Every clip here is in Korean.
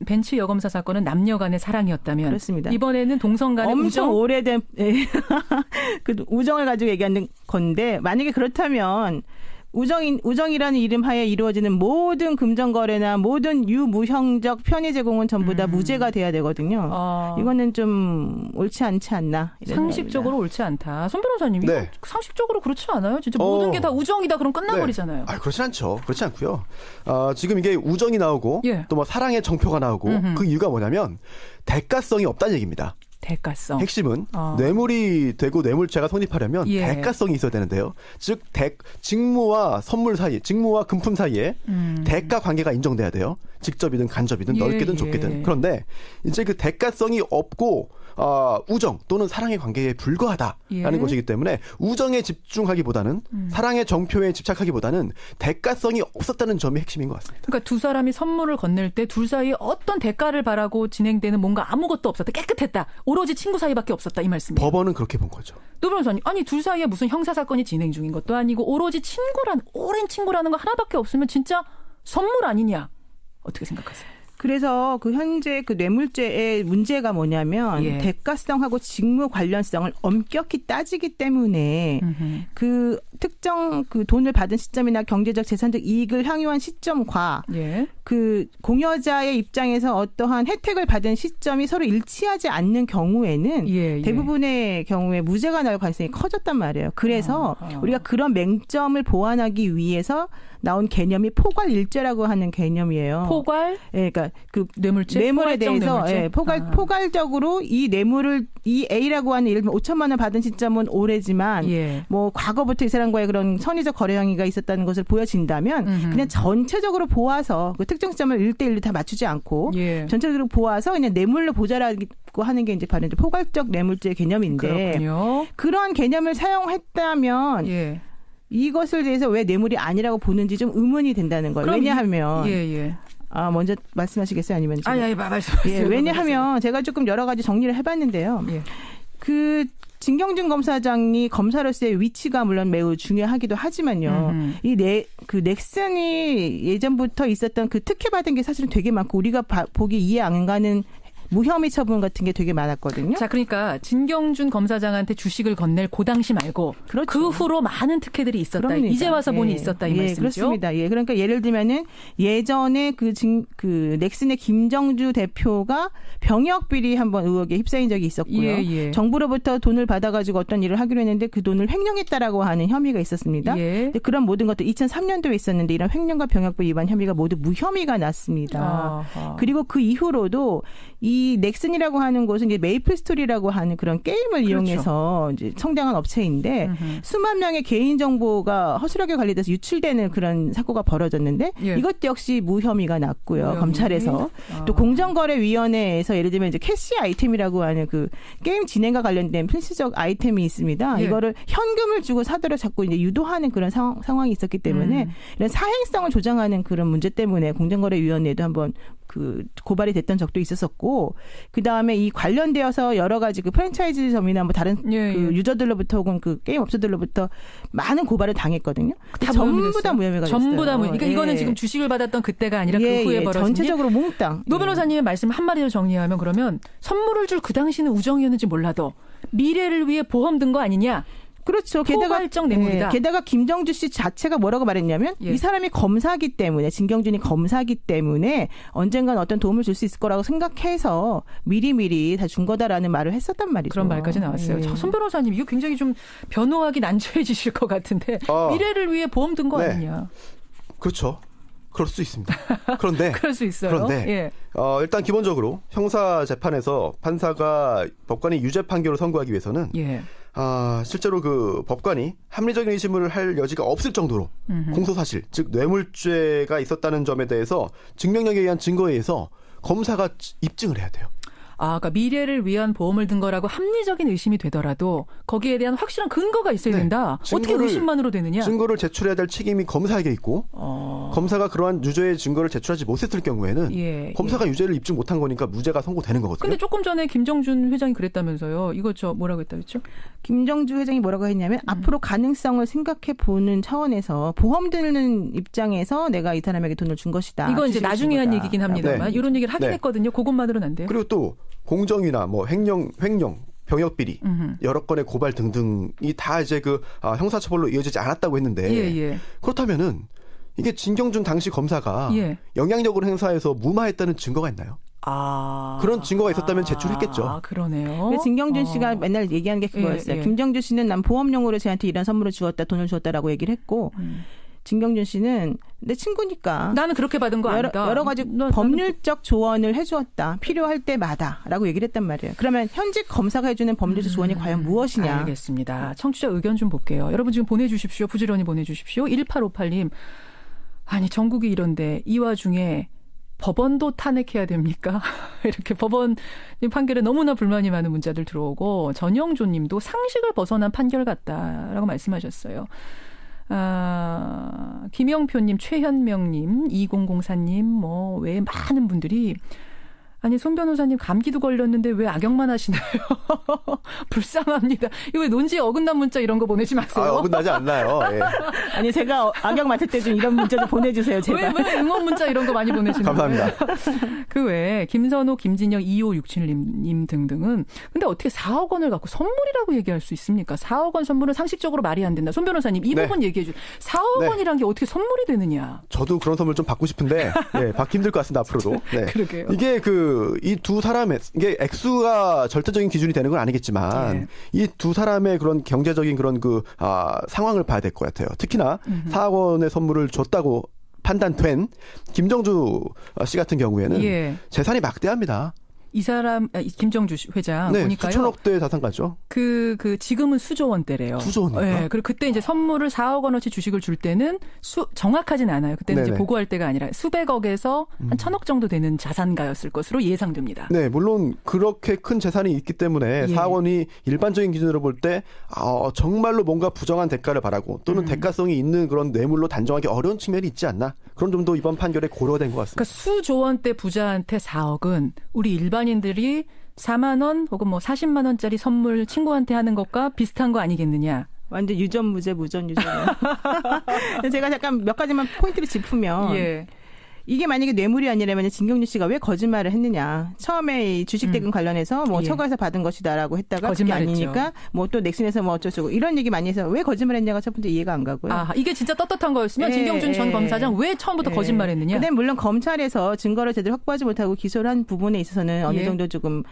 벤츠 여검사 사건은 남녀 간의 사랑이었다면 그렇습니다. 이번에는 동성 간의 엄청 우정? 오래된 그 우정을 가지고 얘기하는 건데 만약에 그렇다면 우정이라는 이름 하에 이루어지는 모든 금전거래나 모든 유무형적 편의 제공은 전부 다 무죄가 돼야 되거든요. 이거는 좀 옳지 않지 않나. 상식적으로 옳지 않다. 손 변호사님, 이거 네. 상식적으로 그렇지 않아요? 진짜 모든 게 다 우정이다 그럼 끝나버리잖아요. 네. 그렇지 않죠. 그렇지 않고요. 지금 이게 우정이 나오고 예. 또 뭐 사랑의 정표가 나오고 그 이유가 뭐냐면 대가성이 없다는 얘기입니다. 대가성. 핵심은 뇌물이 되고 뇌물죄가 성립하려면 예. 대가성이 있어야 되는데요. 즉 직무와 선물 사이, 직무와 금품 사이에 대가 관계가 인정돼야 돼요. 직접이든 간접이든 예, 넓게든 좁게든. 그런데 이제 그 대가성이 없고 우정 또는 사랑의 관계에 불과하다라는 것이기 때문에 우정에 집중하기보다는 사랑의 정표에 집착하기보다는 대가성이 없었다는 점이 핵심인 것 같습니다. 그러니까 두 사람이 선물을 건넬 때 둘 사이에 어떤 대가를 바라고 진행되는 뭔가 아무것도 없었다. 깨끗했다. 오로지 친구 사이밖에 없었다. 이 말씀이에요. 법원은 그렇게 본 거죠. 노 변호사님, 아니 둘 사이에 무슨 형사사건이 진행 중인 것도 아니고 오로지 오랜 친구라는 거 하나밖에 없으면 진짜 선물 아니냐. 어떻게 생각하세요? 그래서 그 현재 그 뇌물죄의 문제가 뭐냐면 예. 대가성하고 직무 관련성을 엄격히 따지기 때문에 그 특정 그 돈을 받은 시점이나 경제적 재산적 이익을 향유한 시점과 예. 그 공여자의 입장에서 어떠한 혜택을 받은 시점이 서로 일치하지 않는 경우에는 예. 대부분의 경우에 무죄가 나올 가능성이 커졌단 말이에요. 그래서 우리가 그런 맹점을 보완하기 위해서 나온 개념이 포괄일죄라고 하는 개념이에요. 포괄? 예, 그러니까 그 포괄적 뇌물에 대해서 뇌물죄? 포괄적으로 이 뇌물을 이 A라고 하는 예를 들면 5천만 원 받은 시점은 올해지만 예. 뭐 과거부터 이 사람과의 그런 선의적 거래 행위가 있었다는 것을 보여진다면 그냥 전체적으로 보아서 그 특정 시점을 1대1로 다 맞추지 않고 예. 전체적으로 보아서 그냥 뇌물로 보자라고 하는 게 이제 바로 이제 포괄적 뇌물죄 개념인데 그렇군요. 그런 개념을 사용했다면 예. 이것을 대해서 왜 뇌물이 아니라고 보는지 좀 의문이 된다는 거예요. 왜냐하면 예. 먼저 말씀하시겠어요? 아니면 말씀하세요. 예, 왜냐하면 제가 조금 여러 가지 정리를 해봤는데요. 예. 그 진경준 검사장이 검사로서의 위치가 물론 매우 중요하기도 하지만요. 그 넥슨이 예전부터 있었던 그 특혜받은 게 사실은 되게 많고 우리가 보기 이해 안 가는 무혐의 처분 같은 게 되게 많았거든요. 자, 그러니까 진경준 검사장한테 주식을 건넬 그 당시 말고 그렇죠. 그 후로 많은 특혜들이 있었다. 그럽니다. 이제 와서 보니 있었다 이 말씀이죠. 그렇습니다. 예, 그러니까 예를 들면은 예전에 그 넥슨의 김정주 대표가 병역 비리 한번 의혹에 휩싸인 적이 있었고요. 예. 정부로부터 돈을 받아가지고 어떤 일을 하기로 했는데 그 돈을 횡령했다라고 하는 혐의가 있었습니다. 예. 근데 그런 모든 것도 2003년도에 있었는데 이런 횡령과 병역부 위반 혐의가 모두 무혐의가 났습니다. 아하. 그리고 그 이후로도 이 넥슨이라고 하는 곳은 이제 메이플 스토리라고 하는 그런 게임을 그렇죠. 이용해서 이제 성장한 업체인데 수만 명의 개인 정보가 허술하게 관리돼서 유출되는 그런 사고가 벌어졌는데 예. 이것 역시 무혐의가 났고요. 무혐의. 검찰에서 또 공정거래위원회에서 예를 들면 이제 캐시 아이템이라고 하는 그 게임 진행과 관련된 필수적 아이템이 있습니다. 예. 이거를 현금을 주고 사도록 자꾸 이제 유도하는 그런 상황이 있었기 때문에 이런 사행성을 조장하는 그런 문제 때문에 공정거래위원회도 한번 그 고발이 됐던 적도 있었었고 그 다음에 이 관련되어서 여러 가지 그 프랜차이즈점이나 뭐 다른 그 유저들로부터 혹은 그 게임 업체들로부터 많은 고발을 당했거든요. 다 전부 다 무혐의가 됐어요. 전부 다 그러니까 이거는 지금 주식을 받았던 그때가 아니라 그 후에 벌어진 전체적으로 몽땅. 노 변호사님의 말씀 한마디로 정리하면 그러면 선물을 줄 그 당시는 우정이었는지 몰라도 미래를 위해 보험 든 거 아니냐? 그렇죠. 포괄적 뇌물이다. 게다가 김정주 씨 자체가 뭐라고 말했냐면 이 사람이 검사기 때문에 진경준이 검사기 때문에 언젠간 어떤 도움을 줄 수 있을 거라고 생각해서 미리미리 다 준 거다라는 말을 했었단 말이죠. 그런 말까지 나왔어요. 손 변호사님 이거 굉장히 좀 변호하기 난처해지실 것 같은데 미래를 위해 보험 든 거 아니냐. 그렇죠. 그럴 수 있습니다. 그런데 그럴 수 있어요. 그런데 일단 기본적으로 형사 재판에서 판사가 법관이 유죄 판결을 선고하기 위해서는 실제로 그 법관이 합리적인 의심을 할 여지가 없을 정도로 공소사실, 즉 뇌물죄가 있었다는 점에 대해서 증명력에 의한 증거에 의해서 검사가 입증을 해야 돼요. 그러니까 미래를 위한 보험을 든 거라고 합리적인 의심이 되더라도 거기에 대한 확실한 근거가 있어야 된다. 어떻게 의심만으로 되느냐? 증거를 제출해야 될 책임이 검사에게 있고 검사가 그러한 유죄의 증거를 제출하지 못했을 경우에는 검사가 유죄를 입증 못한 거니까 무죄가 선고되는 거거든요. 근데 조금 전에 김정준 회장이 그랬다면서요. 이거 뭐라고 했다 그랬죠? 김정준 회장이 뭐라고 했냐면 앞으로 가능성을 생각해 보는 차원에서 보험 드는 입장에서 내가 이 사람에게 돈을 준 것이다. 이건 이제 나중에 한 얘기긴 합니다만 이런 얘기를 하긴 했거든요. 그것만으로는 안 돼요. 그리고 또 공정위나 뭐 횡령, 병역 비리, 여러 건의 고발 등등이 다 이제 형사처벌로 이어지지 않았다고 했는데 그렇다면은 이게 진경준 당시 검사가 영향력을 행사해서 무마했다는 증거가 있나요? 그런 증거가 있었다면 제출했겠죠. 그러네요. 진경준 씨가 맨날 얘기하는 게 그거였어요. 김정준 씨는 난 보험용으로 쟤한테 이런 선물을 주었다, 돈을 주었다라고 얘기를 했고 진경준 씨는 내 친구니까 나는 그렇게 받은 거 아니다. 여러 가지 법률적 조언을 해주었다. 필요할 때마다라고 얘기를 했단 말이에요. 그러면 현직 검사가 해주는 법률적 조언이 과연 무엇이냐. 알겠습니다. 청취자 의견 좀 볼게요. 여러분 지금 보내주십시오. 부지런히 보내주십시오. 1858님. 아니 전국이 이런데 이 와중에 법원도 탄핵해야 됩니까? 이렇게 법원 판결에 너무나 불만이 많은 문자들 들어오고 전영조 님도 상식을 벗어난 판결 같다라고 말씀하셨어요. 김영표님, 최현명님, 2004님, 외에 많은 분들이 아니 손 변호사님 감기도 걸렸는데 왜 악역만 하시나요? 불쌍합니다. 이거 왜 논지에 어긋난 문자 이런 거 보내지 마세요. 어긋나지 않나요? 예. 아니 제가 악역 맡을 때 좀 이런 문자 좀 보내주세요. 제발. 왜 응원 문자 이런 거 많이 보내시는 감사합니다. 거예요? 그 외에 김선호, 김진영, 2567님 등등은 근데 어떻게 4억 원을 갖고 선물이라고 얘기할 수 있습니까? 4억 원 선물은 상식적으로 말이 안 된다. 손 변호사님 이 부분 얘기해 주세요. 4억 원이란 게 어떻게 선물이 되느냐. 저도 그런 선물 좀 받고 싶은데 받기 힘들 것 같습니다. 앞으로도. 네. 그러게요. 이게 이 두 사람의 이게 액수가 절대적인 기준이 되는 건 아니겠지만 이 두 사람의 그런 경제적인 그런 상황을 봐야 될 것 같아요. 특히나 4억 원의 선물을 줬다고 판단된 김정주 씨 같은 경우에는 재산이 막대합니다. 이 사람 김정주 회장 보니까요. 수천억대 자산가죠. 지금은 수조 원대래요. 수조 원인가? 네, 그리고 그때 이제 선물을 4억 원어치 주식을 줄 때는 정확하진 않아요. 그때는 이제 보고할 때가 아니라 수백억에서 한 1,000억 정도 되는 자산가였을 것으로 예상됩니다. 네, 물론 그렇게 큰 재산이 있기 때문에 4억 원이 일반적인 기준으로 볼 때 정말로 뭔가 부정한 대가를 바라고 또는 대가성이 있는 그런 뇌물로 단정하기 어려운 측면이 있지 않나. 그런 점도 이번 판결에 고려된 것 같습니다. 그러니까 수조 원대 부자한테 4억은 우리 일반인들이 4만 원 혹은 40만 원짜리 선물 친구한테 하는 것과 비슷한 거 아니겠느냐. 완전 유전무죄 무전유죄네요. 제가 잠깐 몇 가지만 포인트를 짚으면 이게 만약에 뇌물이 아니라면 진경준 씨가 왜 거짓말을 했느냐. 처음에 이 주식 대금 관련해서 처가에서 받은 것이다라고 했다가 그게 아니니까 또 넥슨에서 어쩌고 이런 얘기 많이 해서 왜 거짓말했냐가 첫 번째 이해가 안 가고요. 이게 진짜 떳떳한 거였으면 진경준 전 검사장 왜 처음부터 거짓말했느냐. 근데 물론 검찰에서 증거를 제대로 확보하지 못하고 기소를 한 부분에 있어서는 어느 정도 좀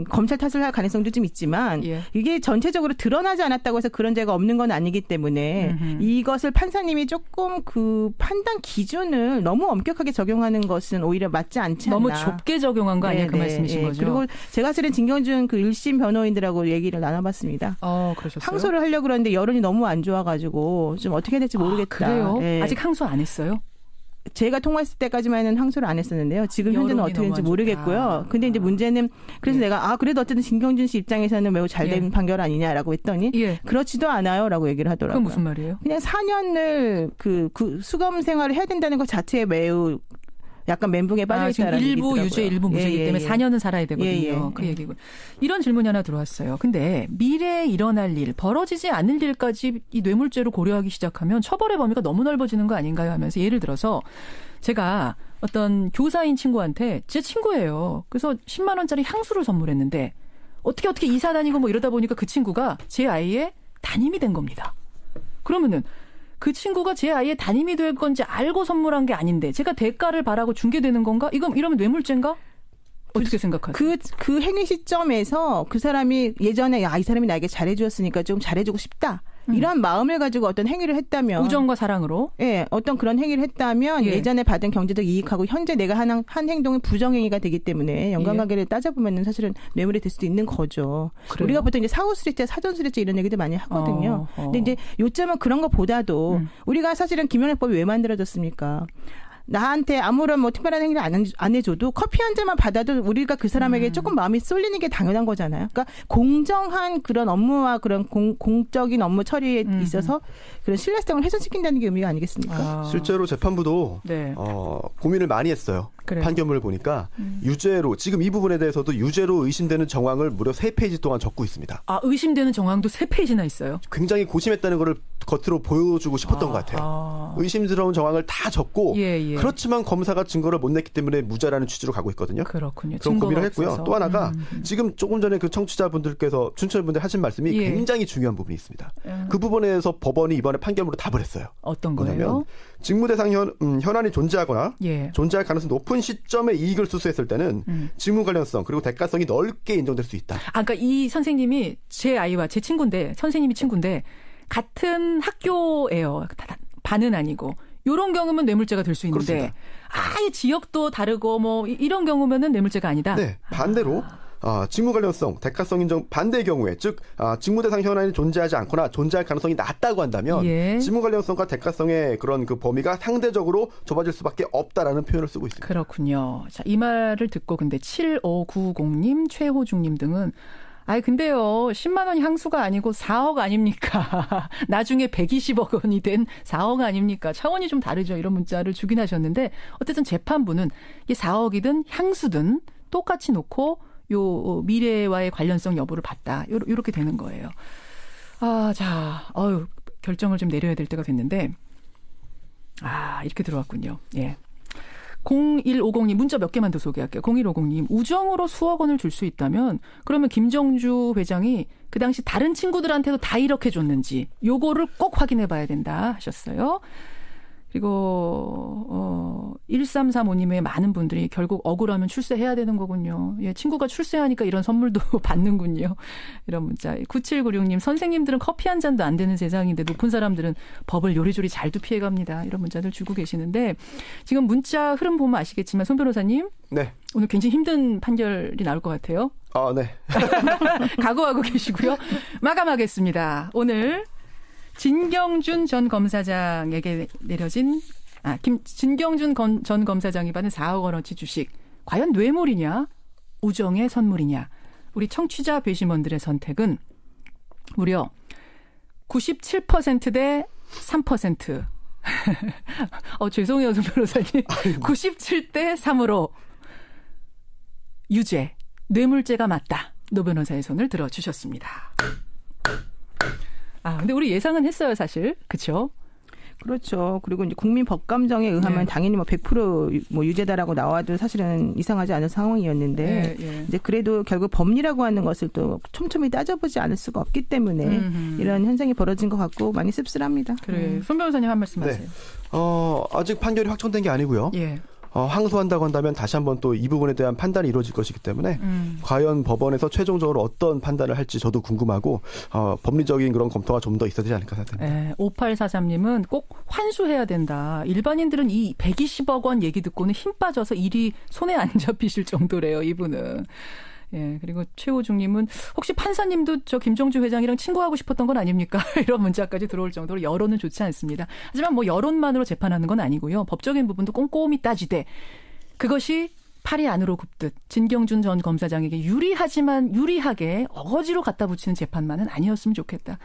검찰 탓을 할 가능성도 좀 있지만 이게 전체적으로 드러나지 않았다고 해서 그런 죄가 없는 건 아니기 때문에 이것을 판사님이 조금 그 판단 기준을 너무 엄격하게 적용하는 것은 오히려 맞지 않지 않나. 너무 좁게 적용한 거 아니에요? 그 말씀이신 거죠? 그리고 제가 사실은 진경준 1심 변호인들하고 얘기를 나눠봤습니다. 그러셨어요? 항소를 하려고 그러는데 여론이 너무 안 좋아가지고 좀 어떻게 해야 될지 모르겠다. 그래요? 아직 항소 안 했어요? 제가 통화했을 때까지만은 항소를 안 했었는데요. 지금 현재는 어떻게 되는지 모르겠고요. 근데 이제 문제는 그래서 내가 그래도 어쨌든 진경준 씨 입장에서는 매우 잘된 판결 아니냐라고 했더니 그렇지도 않아요라고 얘기를 하더라고요. 그건 무슨 말이에요? 그냥 4년을 그 수감 생활을 해야 된다는 것 자체에 매우 약간 멘붕에 빠져 있다라는 얘기 일부 유죄, 일부 무죄이기 때문에 4년은 살아야 되거든요. 그 얘기고. 이런 질문이 하나 들어왔어요. 근데 미래에 일어날 일, 벌어지지 않을 일까지 이 뇌물죄로 고려하기 시작하면 처벌의 범위가 너무 넓어지는 거 아닌가요? 하면서 예를 들어서 제가 어떤 교사인 친구한테 제 친구예요. 그래서 10만 원짜리 향수를 선물했는데 어떻게 이사 다니고 이러다 보니까 그 친구가 제 아이의 담임이 된 겁니다. 그러면은 그 친구가 제 아이의 담임이 될 건지 알고 선물한 게 아닌데 제가 대가를 바라고 준 게 되는 건가? 이러면 뇌물죄인가? 어떻게 생각하세요? 그 행위 시점에서 그 사람이 예전에 이 사람이 나에게 잘해주었으니까 좀 잘해주고 싶다. 이런 마음을 가지고 어떤 행위를 했다면 우정과 사랑으로 어떤 그런 행위를 했다면 예전에 받은 경제적 이익하고 현재 내가 한 행동이 부정행위가 되기 때문에 연관관계를 따져보면 사실은 뇌물이 될 수도 있는 거죠. 그래요? 우리가 보통 이제 사후수리죄, 사전수리죄 이런 얘기도 많이 하거든요. 근데 이제 요점은 그런 것보다도 우리가 사실은 김영란법이 왜 만들어졌습니까? 나한테 아무런 뭐 특별한 행위를 안 해줘도 커피 한 잔만 받아도 우리가 그 사람에게 조금 마음이 쏠리는 게 당연한 거잖아요. 그러니까 공정한 그런 업무와 그런 공적인 업무 처리에 있어서 그런 신뢰성을 훼손시킨다는 게 의미가 아니겠습니까? 실제로 재판부도 네. 고민을 많이 했어요. 그래요. 판결문을 보니까 유죄로 지금 이 부분에 대해서도 유죄로 의심되는 정황을 무려 3페이지 동안 적고 있습니다. 아, 의심되는 정황도 3페이지나 있어요? 굉장히 고심했다는 거를 겉으로 보여주고 싶었던 것 같아요. 의심스러운 정황을 다 적고 그렇지만 검사가 증거를 못 냈기 때문에 무죄라는 취지로 가고 있거든요. 그렇군요. 그런 고민을 했고요. 없어서. 또 하나가 지금 조금 전에 그 청취자분들께서 춘철분들 하신 말씀이 굉장히 중요한 부분이 있습니다. 그 부분에서 법원이 이번에 판결문으로 답을 했어요. 어떤 거예요? 직무대상 현안이 존재하거나 존재할 가능성이 높은 시점에 이익을 수수했을 때는 직무 관련성 그리고 대가성이 넓게 인정될 수 있다. 아, 그러니까 이 선생님이 제 아이와 제 친구인데 선생님이 친구인데 같은 학교예요. 반은 아니고. 이런 경우면 뇌물죄가 될 수 있는데 그렇습니다. 아예 지역도 다르고 뭐 이런 경우면은 뇌물죄가 아니다. 네, 반대로 직무 관련성, 대가성 인정 반대의 경우에 즉 직무 대상 현안이 존재하지 않거나 존재할 가능성이 낮다고 한다면 직무 관련성과 대가성의 그런 그 범위가 상대적으로 좁아질 수밖에 없다라는 표현을 쓰고 있습니다. 그렇군요. 자, 이 말을 듣고 근데 7590님, 최호중님 등은 근데요, 10만 원이 향수가 아니고 4억 아닙니까? 나중에 120억 원이 된 4억 아닙니까? 차원이 좀 다르죠. 이런 문자를 주긴 하셨는데, 어쨌든 재판부는 이 4억이든 향수든 똑같이 놓고 요 미래와의 관련성 여부를 봤다. 요렇게 되는 거예요. 결정을 좀 내려야 될 때가 됐는데, 이렇게 들어왔군요. 예. 0150님 문자 몇 개만 더 소개할게요. 0150님 우정으로 수억 원을 줄 수 있다면 그러면 김정주 회장이 그 당시 다른 친구들한테도 다 이렇게 줬는지 요거를 꼭 확인해 봐야 된다 하셨어요. 그리고 1335님의 많은 분들이 결국 억울하면 출세해야 되는 거군요. 예, 친구가 출세하니까 이런 선물도 받는군요. 이런 문자. 9796님 선생님들은 커피 한 잔도 안 되는 세상인데 높은 사람들은 법을 요리조리 잘도 피해갑니다. 이런 문자들 주고 계시는데 지금 문자 흐름 보면 아시겠지만 손 변호사님. 네. 오늘 굉장히 힘든 판결이 나올 것 같아요. 네. 각오하고 계시고요. 마감하겠습니다. 오늘 진경준 전 검사장에게 내려진 진경준 전 검사장이 받은 4억 원어치 주식 과연 뇌물이냐 우정의 선물이냐 우리 청취자 배심원들의 선택은 무려 97% 대 3%. 죄송해요, 송 변호사님. 97대 3으로 유죄, 뇌물죄가 맞다. 노 변호사의 손을 들어주셨습니다. 근데 우리 예상은 했어요, 사실. 그렇죠? 그렇죠. 그리고 이제 국민 법감정에 의하면 당연히 뭐 100% 뭐 유죄다라고 나와도 사실은 이상하지 않은 상황이었는데 이제 그래도 결국 법리라고 하는 것을 또 촘촘히 따져보지 않을 수가 없기 때문에 이런 현상이 벌어진 것 같고 많이 씁쓸합니다. 그래. 손 변호사님 한 말씀 하세요. 네. 아직 판결이 확정된 게 아니고요. 예. 항소한다고 한다면 다시 한번 또 이 부분에 대한 판단이 이루어질 것이기 때문에 과연 법원에서 최종적으로 어떤 판단을 할지 저도 궁금하고 법리적인 그런 검토가 좀 더 있어야 되지 않을까 생각합니다. 5843님은 꼭 환수해야 된다. 일반인들은 이 120억 원 얘기 듣고는 힘 빠져서 일이 손에 안 잡히실 정도래요. 이분은. 예, 그리고 최호중님은 혹시 판사님도 저 김정주 회장이랑 친구하고 싶었던 건 아닙니까? 이런 문자까지 들어올 정도로 여론은 좋지 않습니다. 하지만 뭐 여론만으로 재판하는 건 아니고요. 법적인 부분도 꼼꼼히 따지되 그것이 팔이 안으로 굽듯 진경준 전 검사장에게 유리하지만 유리하게 어거지로 갖다 붙이는 재판만은 아니었으면 좋겠다.